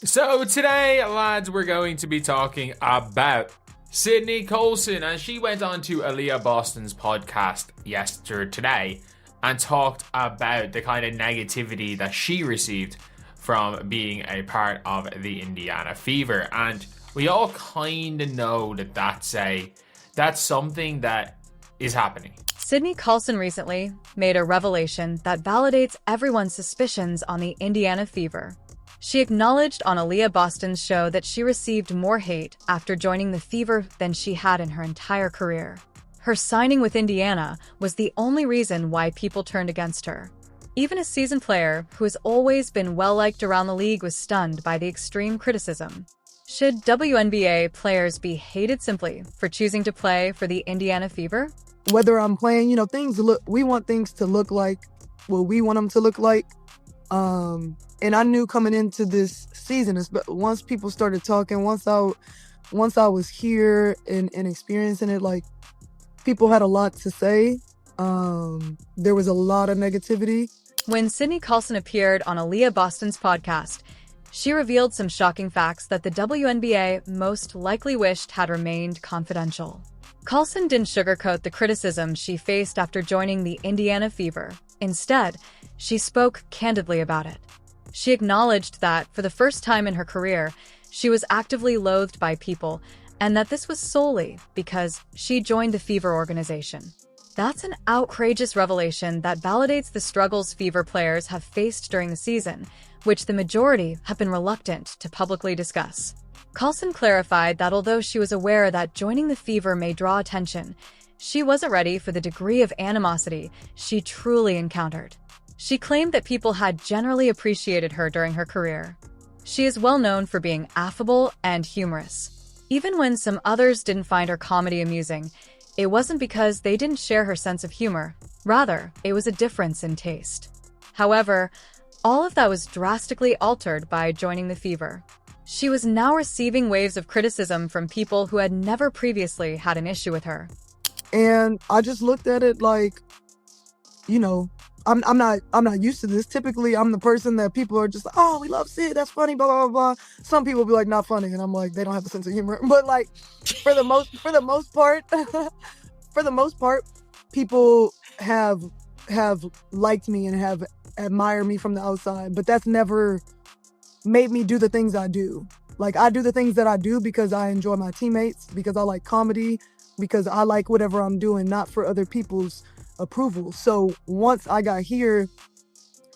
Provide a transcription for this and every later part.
So today, lads, we're going to be talking about Sydney Colson, and she went on to Aaliyah Boston's podcast yesterday and talked about the kind of negativity that she received from being a part of the Indiana Fever. And we all kind of know that that's something that is happening. Sydney Colson recently made a revelation that validates everyone's suspicions on the Indiana Fever. She acknowledged on Aaliyah Boston's show that she received more hate after joining the Fever than she had in her entire career. Her signing with Indiana was the only reason why people turned against her. Even a seasoned player who has always been well-liked around the league was stunned by the extreme criticism. Should WNBA players be hated simply for choosing to play for the Indiana Fever? Whether I'm playing, we want things to look like what we want them to look like. And I knew coming into this season, once people started talking, once I was here and experiencing it, like, people had a lot to say. There was a lot of negativity. When Sydney Colson appeared on Aaliyah Boston's podcast, she revealed some shocking facts that the WNBA most likely wished had remained confidential. Colson didn't sugarcoat the criticism she faced after joining the Indiana Fever. Instead, she spoke candidly about it. She acknowledged that, for the first time in her career, she was actively loathed by people, and that this was solely because she joined the Fever organization. That's an outrageous revelation that validates the struggles Fever players have faced during the season, which the majority have been reluctant to publicly discuss. Colson clarified that although she was aware that joining the Fever may draw attention, she wasn't ready for the degree of animosity she truly encountered. She claimed that people had generally appreciated her during her career. She is well known for being affable and humorous. Even when some others didn't find her comedy amusing, it wasn't because they didn't share her sense of humor. Rather, it was a difference in taste. However, all of that was drastically altered by joining the Fever. She was now receiving waves of criticism from people who had never previously had an issue with her. And I just looked at it like, I'm not used to this. Typically, I'm the person that people are just like, oh, we love Sid, that's funny, blah, blah, blah. Some people be like, not funny, and I'm like, they don't have a sense of humor. But like, for the most part, for the most part, people have liked me and have admired me from the outside. But that's never made me do the things I do. Like, I do the things that I do because I enjoy my teammates, because I like comedy, because I like whatever I'm doing, not for other people's approval. So once I got here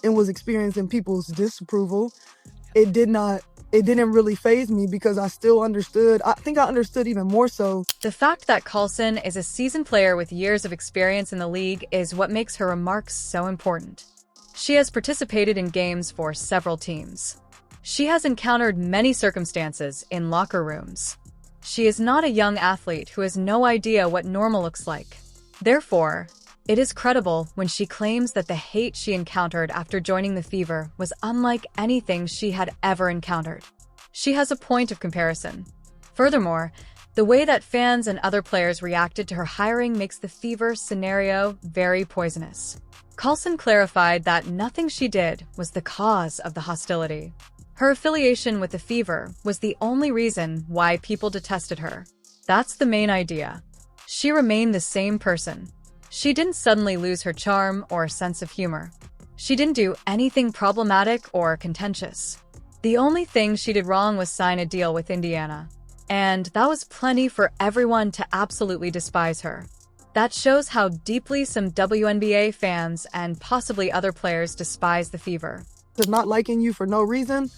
and was experiencing people's disapproval, it didn't really faze me because I still understood. I think I understood even more so. The fact that Colson is a seasoned player with years of experience in the league is what makes her remarks so important. She has participated in games for several teams. She has encountered many circumstances in locker rooms. She is not a young athlete who has no idea what normal looks like. Therefore, it is credible when she claims that the hate she encountered after joining the Fever was unlike anything she had ever encountered. She has a point of comparison. Furthermore, the way that fans and other players reacted to her hiring makes the Fever scenario very poisonous. Colson clarified that nothing she did was the cause of the hostility. Her affiliation with the Fever was the only reason why people detested her. That's the main idea. She remained the same person. She didn't suddenly lose her charm or sense of humor. She didn't do anything problematic or contentious. The only thing she did wrong was sign a deal with Indiana. And that was plenty for everyone to absolutely despise her. That shows how deeply some WNBA fans and possibly other players despise the Fever. Just not liking you for no reason,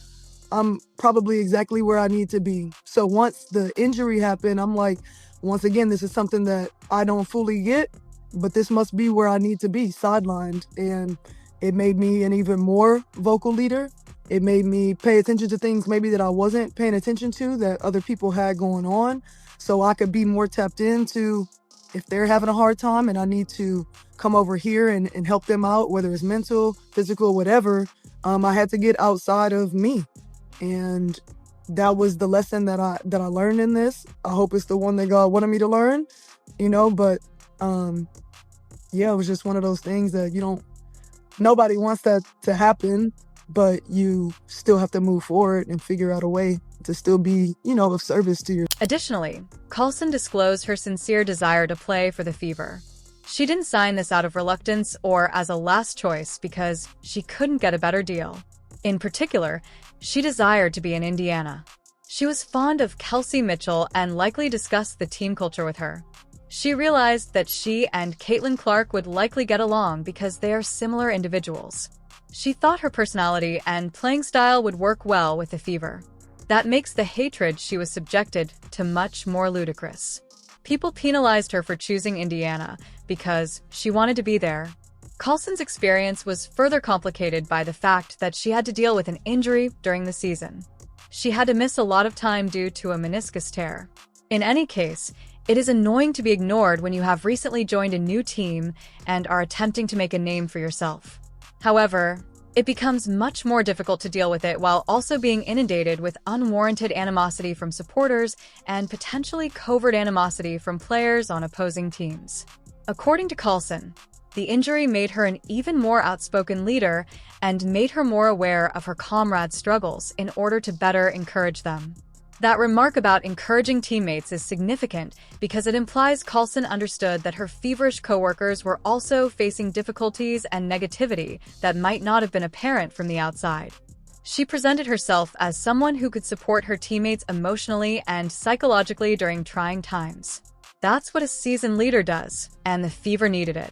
I'm probably exactly where I need to be. So once the injury happened, I'm like, once again, this is something that I don't fully get, but this must be where I need to be, sidelined. And it made me an even more vocal leader. It made me pay attention to things maybe that I wasn't paying attention to that other people had going on. So I could be more tapped into if they're having a hard time and I need to come over here and help them out, whether it's mental, physical, whatever. I had to get outside of me. And that was the lesson that I learned in this. I hope it's the one that God wanted me to learn, but yeah, it was just one of those things that nobody wants that to happen. but you still have to move forward and figure out a way to still be, of service to your. Additionally, Colson disclosed her sincere desire to play for the Fever. She didn't sign this out of reluctance or as a last choice because she couldn't get a better deal. In particular, she desired to be in Indiana. She was fond of Kelsey Mitchell and likely discussed the team culture with her. She realized that she and Caitlin Clark would likely get along because they are similar individuals. She thought her personality and playing style would work well with the Fever. That makes the hatred she was subjected to much more ludicrous. People penalized her for choosing Indiana because she wanted to be there. Colson's experience was further complicated by the fact that she had to deal with an injury during the season. She had to miss a lot of time due to a meniscus tear. In any case, it is annoying to be ignored when you have recently joined a new team and are attempting to make a name for yourself. However, it becomes much more difficult to deal with it while also being inundated with unwarranted animosity from supporters and potentially covert animosity from players on opposing teams. According to Colson, the injury made her an even more outspoken leader and made her more aware of her comrades' struggles in order to better encourage them. That remark about encouraging teammates is significant because it implies Colson understood that her feverish coworkers were also facing difficulties and negativity that might not have been apparent from the outside. She presented herself as someone who could support her teammates emotionally and psychologically during trying times. That's what a seasoned leader does, and the Fever needed it.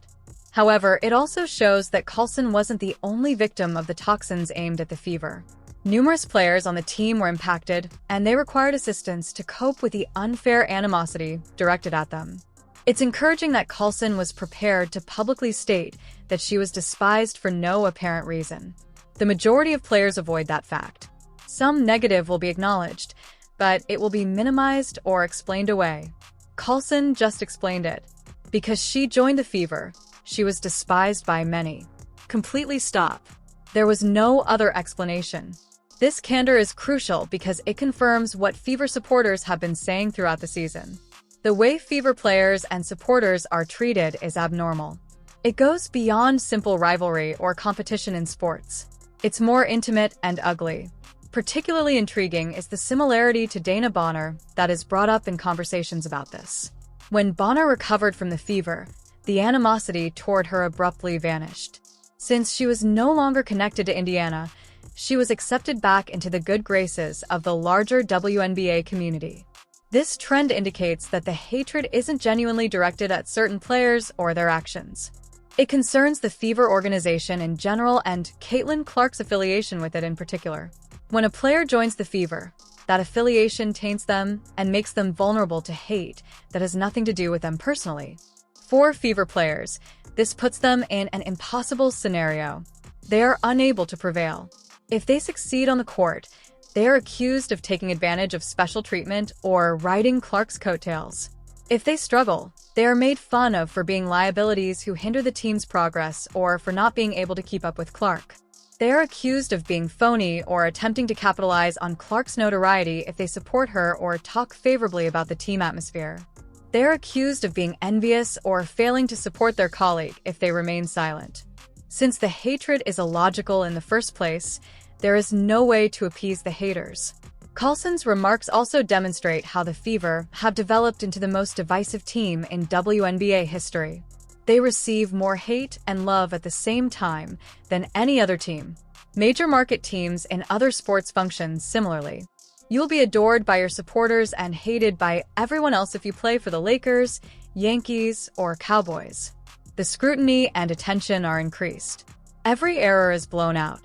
However, it also shows that Colson wasn't the only victim of the toxins aimed at the Fever. Numerous players on the team were impacted, and they required assistance to cope with the unfair animosity directed at them. It's encouraging that Colson was prepared to publicly state that she was despised for no apparent reason. The majority of players avoid that fact. Some negative will be acknowledged, but it will be minimized or explained away. Colson just explained it. Because she joined the Fever, she was despised by many. Completely stop. There was no other explanation. This candor is crucial because it confirms what Fever supporters have been saying throughout the season. The way Fever players and supporters are treated is abnormal. It goes beyond simple rivalry or competition in sports. It's more intimate and ugly. Particularly intriguing is the similarity to Dana Bonner that is brought up in conversations about this. When Bonner recovered from the Fever, the animosity toward her abruptly vanished. Since she was no longer connected to Indiana, she was accepted back into the good graces of the larger WNBA community. This trend indicates that the hatred isn't genuinely directed at certain players or their actions. It concerns the Fever organization in general and Caitlin Clark's affiliation with it in particular. When a player joins the Fever, that affiliation taints them and makes them vulnerable to hate that has nothing to do with them personally. For Fever players, this puts them in an impossible scenario. They are unable to prevail. If they succeed on the court, they are accused of taking advantage of special treatment or riding Clark's coattails. If they struggle, they are made fun of for being liabilities who hinder the team's progress or for not being able to keep up with Clark. They are accused of being phony or attempting to capitalize on Clark's notoriety if they support her or talk favorably about the team atmosphere. They are accused of being envious or failing to support their colleague if they remain silent. Since the hatred is illogical in the first place, there is no way to appease the haters. Colson's remarks also demonstrate how the Fever have developed into the most divisive team in WNBA history. They receive more hate and love at the same time than any other team. Major market teams in other sports function similarly. You'll be adored by your supporters and hated by everyone else if you play for the Lakers, Yankees, or Cowboys. The scrutiny and attention are increased. Every error is blown out.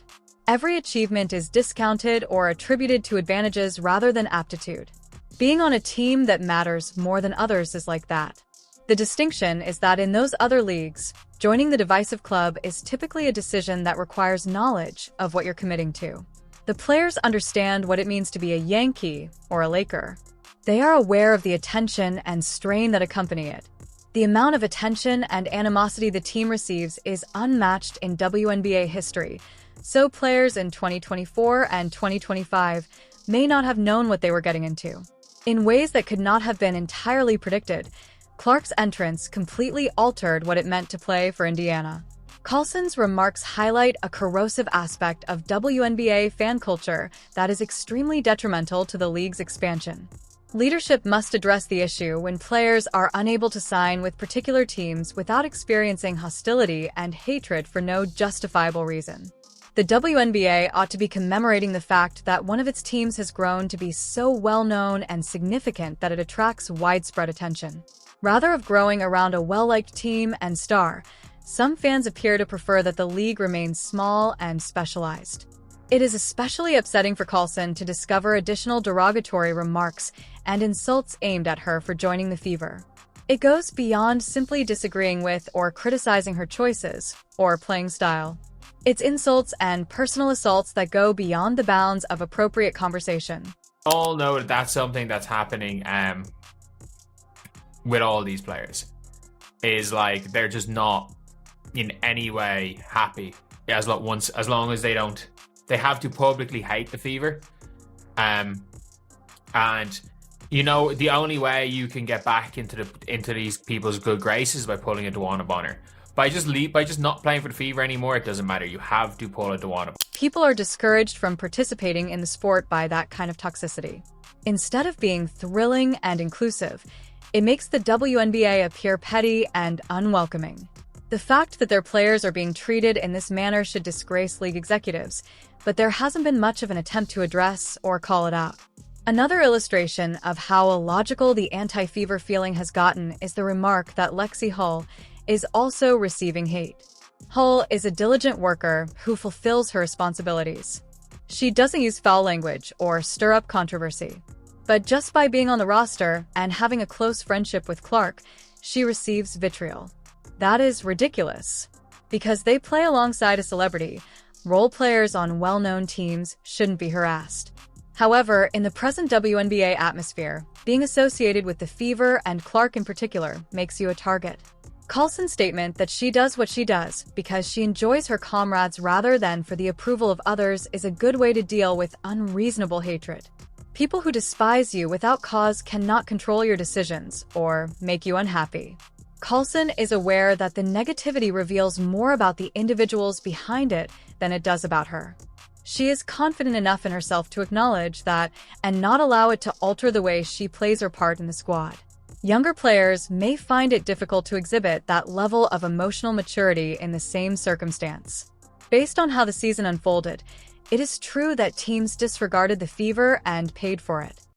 Every achievement is discounted or attributed to advantages rather than aptitude. Being on a team that matters more than others is like that. The distinction is that in those other leagues, joining the divisive club is typically a decision that requires knowledge of what you're committing to. The players understand what it means to be a Yankee or a Laker. They are aware of the attention and strain that accompany it. The amount of attention and animosity the team receives is unmatched in WNBA history, so players in 2024 and 2025 may not have known what they were getting into. In ways that could not have been entirely predicted, Clark's entrance completely altered what it meant to play for Indiana. Colson's remarks highlight a corrosive aspect of WNBA fan culture that is extremely detrimental to the league's expansion. Leadership must address the issue when players are unable to sign with particular teams without experiencing hostility and hatred for no justifiable reason. The WNBA ought to be commemorating the fact that one of its teams has grown to be so well-known and significant that it attracts widespread attention. Rather of growing around a well-liked team and star, some fans appear to prefer that the league remains small and specialized. It is especially upsetting for Colson to discover additional derogatory remarks and insults aimed at her for joining the Fever. It goes beyond simply disagreeing with or criticizing her choices or playing style. It's insults and personal assaults that go beyond the bounds of appropriate conversation. All know that that's something that's happening with all these players. Is like they're just not in any way happy as long as they have to publicly hate the Fever. And you know, the only way you can get back into these people's good graces is by pulling a Dawana Bonner. By just not playing for the Fever anymore, it doesn't matter. You have to pull a Dawana. People are discouraged from participating in the sport by that kind of toxicity. Instead of being thrilling and inclusive, it makes the WNBA appear petty and unwelcoming. The fact that their players are being treated in this manner should disgrace league executives, but there hasn't been much of an attempt to address or call it out. Another illustration of how illogical the anti-Fever feeling has gotten is the remark that Lexi Hull is also receiving hate. Hull is a diligent worker who fulfills her responsibilities. She doesn't use foul language or stir up controversy. But just by being on the roster and having a close friendship with Clark, she receives vitriol. That is ridiculous. Because they play alongside a celebrity, role players on well-known teams shouldn't be harassed. However, in the present WNBA atmosphere, being associated with the Fever and Clark in particular makes you a target. Colson's statement that she does what she does because she enjoys her comrades rather than for the approval of others is a good way to deal with unreasonable hatred. People who despise you without cause cannot control your decisions or make you unhappy. Colson is aware that the negativity reveals more about the individuals behind it than it does about her. She is confident enough in herself to acknowledge that and not allow it to alter the way she plays her part in the squad. Younger players may find it difficult to exhibit that level of emotional maturity in the same circumstance. Based on how the season unfolded, it is true that teams disregarded the Fever and paid for it.